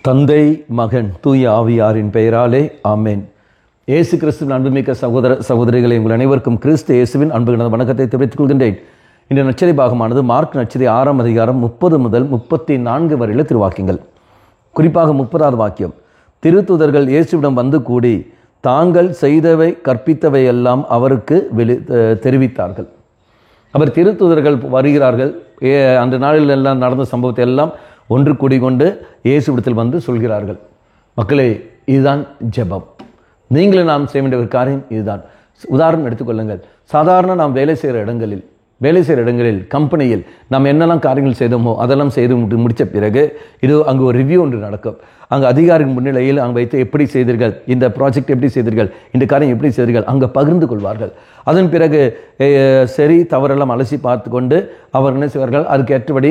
தந்தை, மகன், தூய ஆவியாரின் பெயராலே ஆமேன். இயேசு கிறிஸ்துவின் அன்புமிக்க சகோதர சகோதரிகளை உங்கள் அனைவருக்கும் கிறிஸ்து இயேசுவின் அன்பு வணக்கத்தை தெரிவித்துக் கொள்கின்றேன். இந்த நற்செய்தி பாகமானது மார்க் நற்செய்தி 6ஆம் அதிகாரம் 30 முதல் 34 வரையில திருவாக்கியங்கள். குறிப்பாக 30வது வாக்கியம், திருத்தூதர்கள் இயேசுவிடம் வந்து கூடி தாங்கள் செய்தவை கற்பித்தவை எல்லாம் அவருக்கு தெரிவித்தார்கள். அவர் திருத்தூதர்கள் வருகிறார்கள். அந்த நாளில் எல்லாம் நடந்த சம்பவத்தை எல்லாம் ஒன்று கூடிக்கொண்டு இயேசுவிடத்தில் வந்து சொல்கிறார்கள். மக்களே, இதுதான் ஜெபம். நீங்களும் நாம் செய்ய வேண்டிய ஒரு காரியம் இதுதான். உதாரணம் எடுத்துக்கொள்ளுங்கள். சாதாரண நாம் வேலை செய்கிற இடங்களில் கம்பெனியில் நாம் என்னெல்லாம் காரியங்கள் செய்தோமோ அதெல்லாம் செய்து முடித்த பிறகு அங்கே ஒரு ரிவ்யூ ஒன்று நடக்கும். அங்கே அதிகாரிகள் முன்னிலையில் அங்கே வைத்து எப்படி செய்தீர்கள், இந்த ப்ராஜெக்ட் எப்படி செய்தீர்கள், இந்த காரியம் எப்படி செய்தீர்கள், அங்கே பகிர்ந்து கொள்வார்கள். அதன் பிறகு சரி தவறெல்லாம் அலசி பார்த்து கொண்டு அவர் என்ன செய்வார்கள், அதுக்கு ஏற்றபடி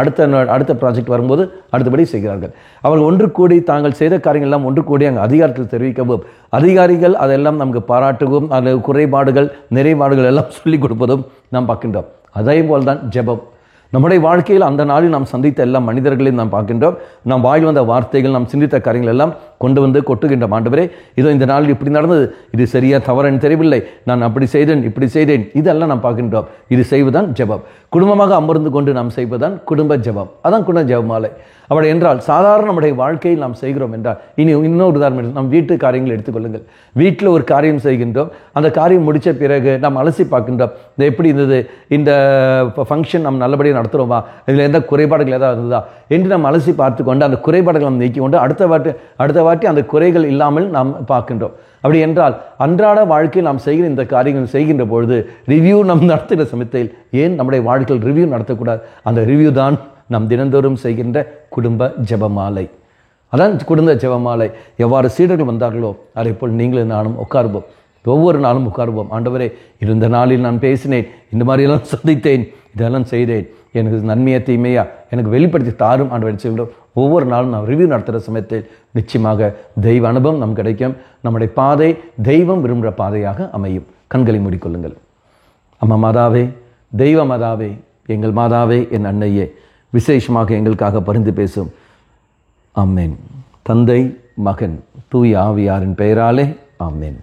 அடுத்த ப்ராஜெக்ட் வரும்போது அடுத்தபடி செய்கிறார்கள். அவர்கள் ஒன்று கூடி தாங்கள் செய்த காரியங்கள் எல்லாம் ஒன்று கூடி அங்கே அதிகாரத்தில் தெரிவிக்கவும், அதிகாரிகள் அதெல்லாம் நமக்கு பாராட்டவும், அதில் குறைபாடுகள் நிறைபாடுகள் எல்லாம் சொல்லிக் கொடுப்பதும் நாம் பார்க்கின்றோம். அதே போல்தான் ஜெபம். நம்முடைய வாழ்க்கையில் அந்த நாளில் நாம் சந்தித்த எல்லா மனிதர்களையும் நாம் பார்க்கின்றோம். நாம் வாயில் வந்த வார்த்தைகள், நாம் சிந்தித்த காரியங்கள் எல்லாம் கொண்டு வந்து கொட்டுகின்ற ஆண்டவரே, இதோ இந்த நாளில் இப்படி நடந்தது, இது சரியா தவறுன்னு தெரியவில்லை, நான் அப்படி செய்தேன் இப்படி செய்தேன், இதெல்லாம் நாம் பார்க்கின்றோம். இது செய்வதுதான் ஜெபம். குடும்பமாக அமர்ந்து கொண்டு நாம் செய்வதுதான் குடும்ப ஜெபம். அதான் குடும்ப ஜெபமாலை. அப்படி என்றால் சாதாரண நம்முடைய வாழ்க்கையில் நாம் செய்கிறோம் என்றால், இன்னொரு உதாரணம், நம் வீட்டு காரியங்கள் எடுத்துக்கொள்ளுங்கள். வீட்டில் ஒரு காரியம் செய்கின்றோம். அந்த காரியம் முடித்த பிறகு நாம் அலசி பார்க்கின்றோம், இந்த எப்படி இருந்தது, இந்த ஃபங்க்ஷன் நம்ம நல்லபடியாக நடத்துகிறோமா, இதில் எந்த குறைபாடுகள் ஏதாவது இருந்ததா என்று நாம் அலசி பார்த்து கொண்டு அந்த குறைபாடுகளை நாம் நீக்கி கொண்டு அடுத்த வாட்டி அந்த குறைகள் இல்லாமல் நாம் பார்க்கின்றோம். அப்படி என்றால் அன்றாட வாழ்க்கையில் நாம் செய்கிற இந்த காரியங்கள் செய்கின்ற பொழுது ரிவ்யூ நாம் நடத்துகிற சமயத்தில் ஏன் நம்முடைய வாழ்க்கையில் ரிவ்யூ நடத்தக்கூடாது? அந்த ரிவ்யூ தான் நாம் தினந்தோறும் செய்கின்ற குடும்ப ஜெபமாலை. அதான் குடும்ப ஜெபமாலை. எவ்வாறு சீடர்கள் வந்தார்களோ அதே போல் நீங்களும் நானும் உட்காருவோம். ஒவ்வொரு நாளும் உட்காருவோம். ஆண்டவரே, இந்த நாளில் நான் பேசினேன், இந்த மாதிரியெல்லாம் சந்தித்தேன், இதெல்லாம் செய்தேன், எனக்கு நன்மையை தீமையா எனக்கு வெளிப்படுத்தி தாரும் ஆண்டவரை சொல்கிறோம். ஒவ்வொரு நாளும் நான் ரிவ்யூ நடத்துகிற சமயத்தில் நிச்சயமாக தெய்வ அனுபவம் நமக்கு கிடைக்கும். நம்முடைய பாதை தெய்வம் விரும்புகிற பாதையாக அமையும். கண்களை மூடிக்கொள்ளுங்கள். அம்மா மாதாவே, தெய்வ மாதாவே, எங்கள் மாதாவே, என் அன்னையே, விசேஷமாக எங்களுக்காக பரிந்து பேசும். ஆமேன். தந்தை, மகன், தூய ஆவியாரின் பெயராலே ஆமேன்.